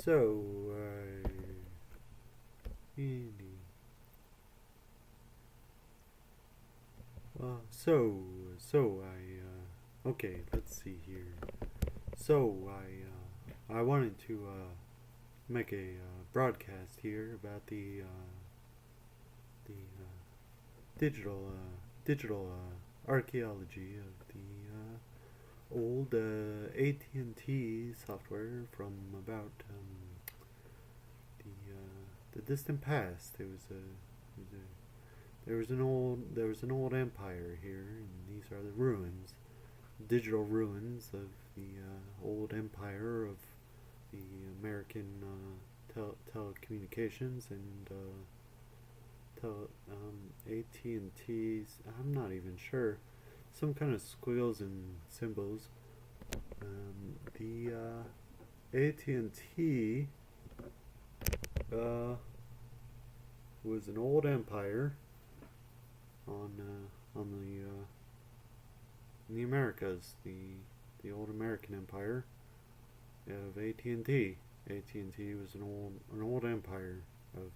So, Andy. Okay, let's see here. I wanted to, make a, broadcast here about digital archaeology of the, old, AT&T software from about, the distant past. There was an old empire here, and these are the ruins, digital ruins of the, old empire of the American, telecommunications and, AT&T's. I'm not even sure. Some kind of squiggles and symbols. The, AT&T, was an old empire on, in the Americas, the old American empire of AT&T. AT&T was an old empire of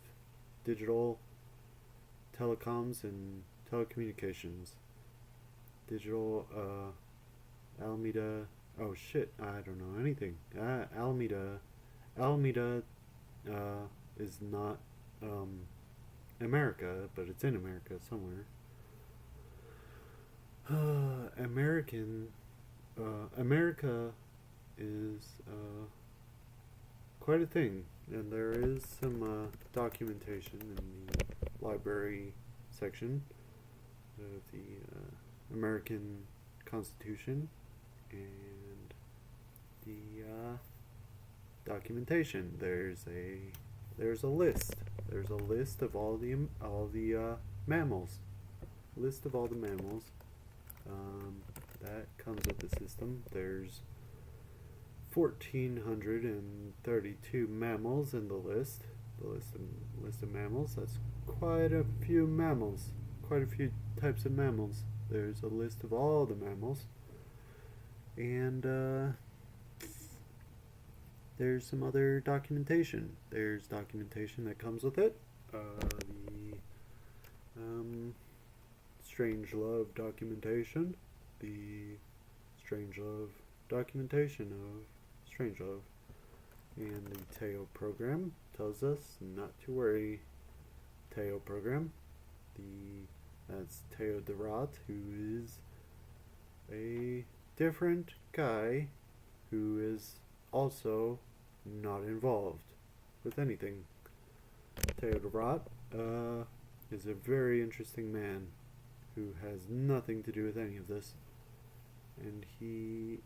digital telecoms and telecommunications. Digital, Alameda. Oh shit! I don't know anything. Alameda, is not, America, but it's in America somewhere. America is, quite a thing, and there is some, documentation in the library section of the, American Constitution and the, documentation. There's a list. There's a list of all the mammals. List of all the mammals. That comes with the system. There's 1,432 mammals in the list. The list of mammals. That's quite a few mammals. Quite a few types of mammals. There's a list of all the mammals. And there's some other documentation. There's documentation that comes with it. The Strangelove documentation. The Strangelove documentation of Strangelove. And the Teo program tells us not to worry. Teo program. That's Teo Derat, who is a different guy who is also not involved with anything. Teo Derat, is a very interesting man who has nothing to do with any of this, and he,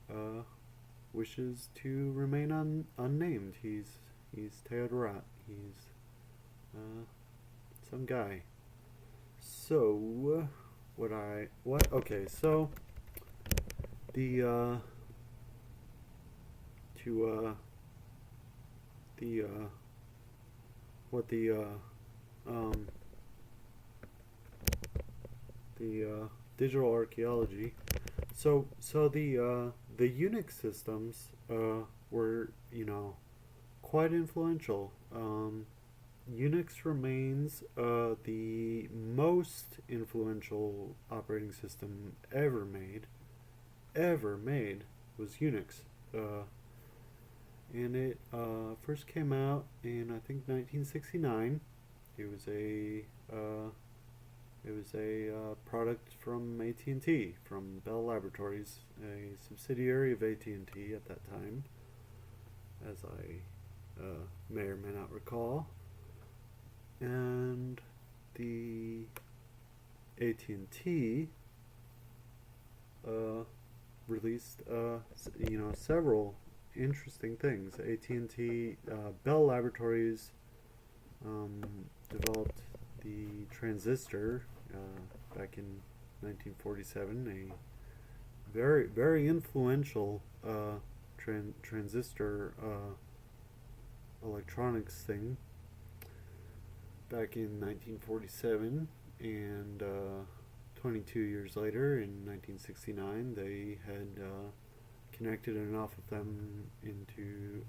wishes to remain unnamed. He's Teo Derat. He's, some guy. So, okay, so, the, digital archaeology. So the Unix systems, were, quite influential. Unix remains, the most influential operating system ever made was Unix. And it, first came out in, I think, 1969. It was a product from AT&T, from Bell Laboratories, a subsidiary of AT&T at that time, as I, may or may not recall. And the AT&T, released, several interesting things. AT&T, Bell Laboratories, developed the transistor, back in 1947, a very, very influential, transistor, electronics thing back in 1947, and 22 years later, in 1969, they had, connected enough of them into,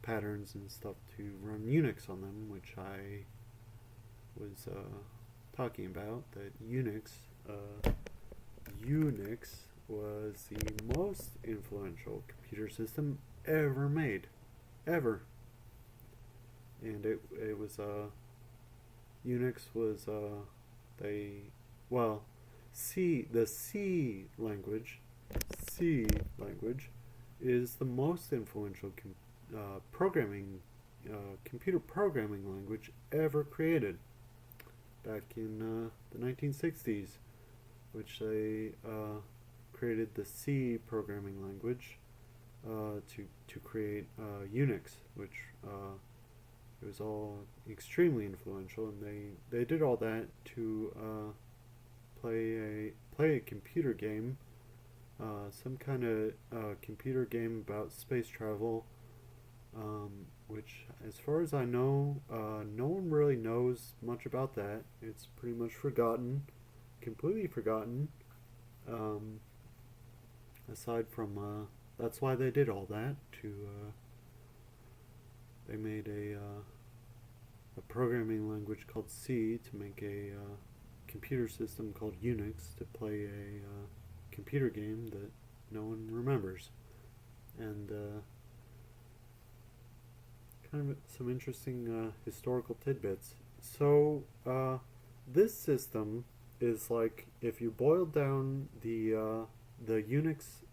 patterns and stuff to run Unix on them, which I was talking about. That Unix was the most influential computer system ever made, ever. And it was Unix was the C language is the most influential computer programming language ever created back in the 1960s, which they created the C programming language to create Unix, which it was all extremely influential, and they did all that to play a computer game, some kind of computer game about space travel, which, as far as I know, no one really knows much about that. It's pretty much forgotten, completely forgotten. Aside from that's why they did all that they made a programming language called C to make a computer system called Unix to play a computer game that no one remembers. And kind of some interesting historical tidbits. So this system is like, if you boil down the Unix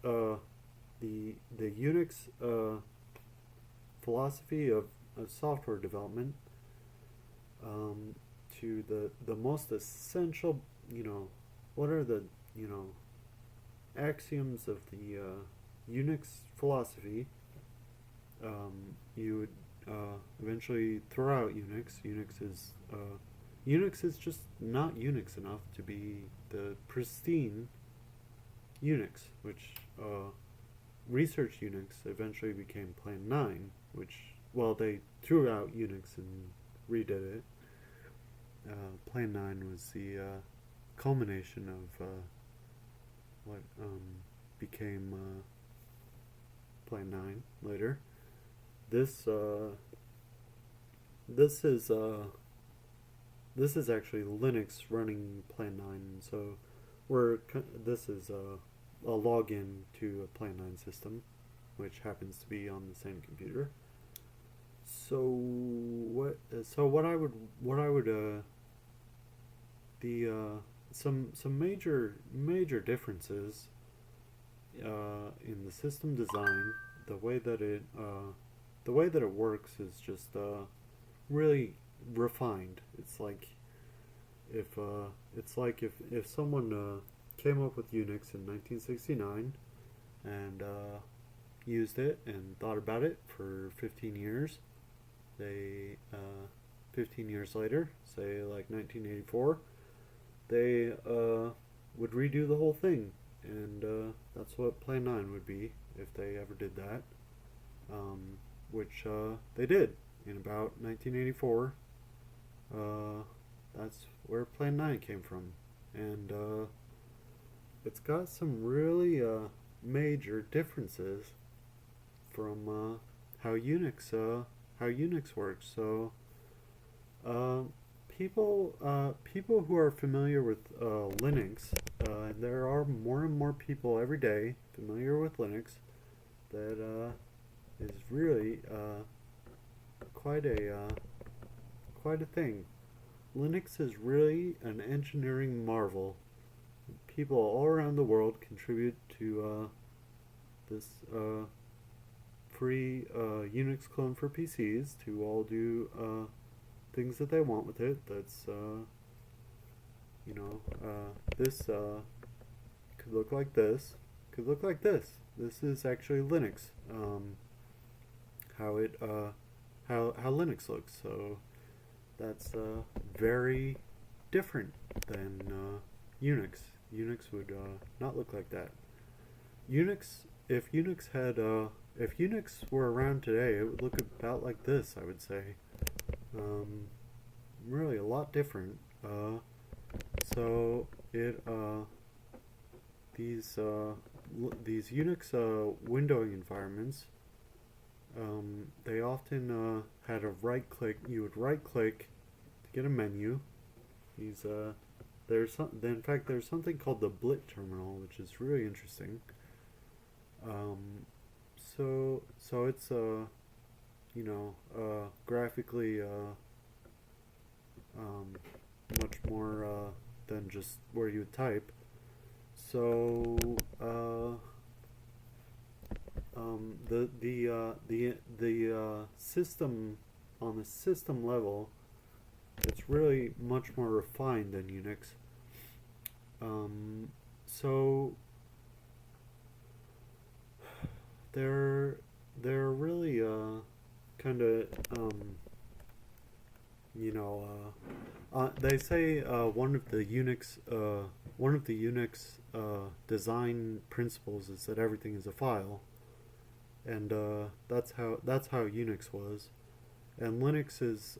the Unix philosophy of software development to the most essential, what are the axioms of the Unix philosophy. You would eventually throw out Unix. Unix is just not Unix enough to be the pristine Unix, which Research Unix eventually became Plan 9, which, they threw out Unix and redid it. Plan 9 was the culmination of what became Plan 9 later. This is actually Linux running Plan 9, so this is a login to a Plan 9 some, which happens to be on the same computer. So what I would some major differences in the system design. The way that it works is just really refined. It's like if someone came up with Unix in 1969 and used it and thought about it for 15 years. They 15 years later, say like 1984, they would redo the whole thing, and that's what Plan 9 would be if they ever did that, which they did in about 1984. That's where Plan 9 came from, and it's got some really major differences from how Unix works. So people who are familiar with Linux, there are more and more people every day familiar with Linux. That is really quite a thing. Linux is really an engineering marvel. People all around the world contribute to this free Unix clone for PCs to all do things that they want with it. That's this could look like this, could look like this. This is actually Linux. How Linux looks. So that's very different than Unix. Unix would not look like that. If Unix were around today, it would look about like this, I would say. Really a lot different. So it these Unix windowing environments they often had a right click. You would right click to get a menu. These in fact there's something called the Blit terminal, which is really interesting. So it's graphically um, much more than just where you would type. So the system, on the system level, it's really much more refined than Unix. So they're really kind of they say one of the Unix design principles is that everything is a file, and that's how Unix was, and Linux is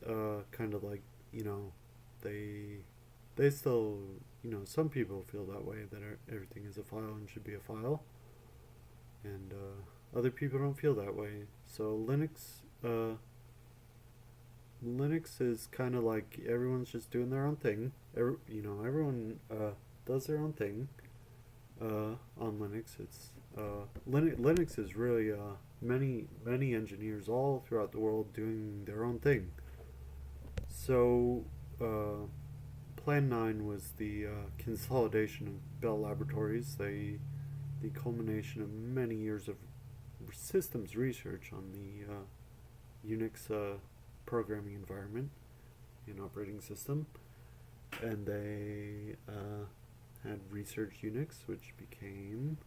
kind of like they still some people feel that way, that everything is a file and should be a file, and other people don't feel that way. So Linux is kind of like everyone's just doing their own thing. Everyone does their own thing on Linux. It's Linux is really many engineers all throughout the world doing their own thing. So Plan 9 was the consolidation of Bell Laboratories, the culmination of many years of systems research on the Unix programming environment and operating system, and they had Research Unix, which became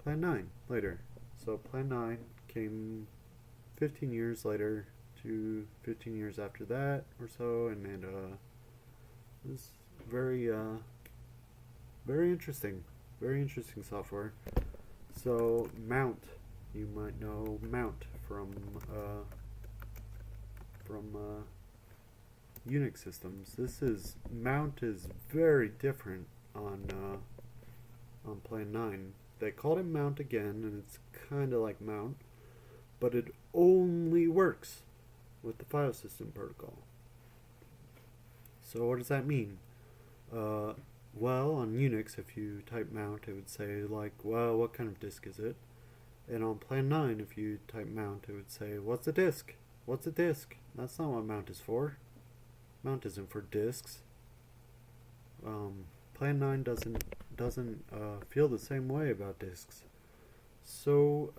Plan 9 later. So Plan 9 came 15 years later to 15 years after that or so, and it was very interesting software. So Mount, you might know Mount from Unix systems. Mount is very different on Plan 9. They called it Mount again, and it's kind of like Mount, but it only works with the file system protocol. So what does that mean? Well, on Unix, if you type Mount, it would say, like, well, what kind of disk is it? And on Plan 9, if you type Mount, it would say, what's a disk? What's a disk? That's not what Mount is for. Mount isn't for disks. Plan 9 doesn't feel the same way about disks. So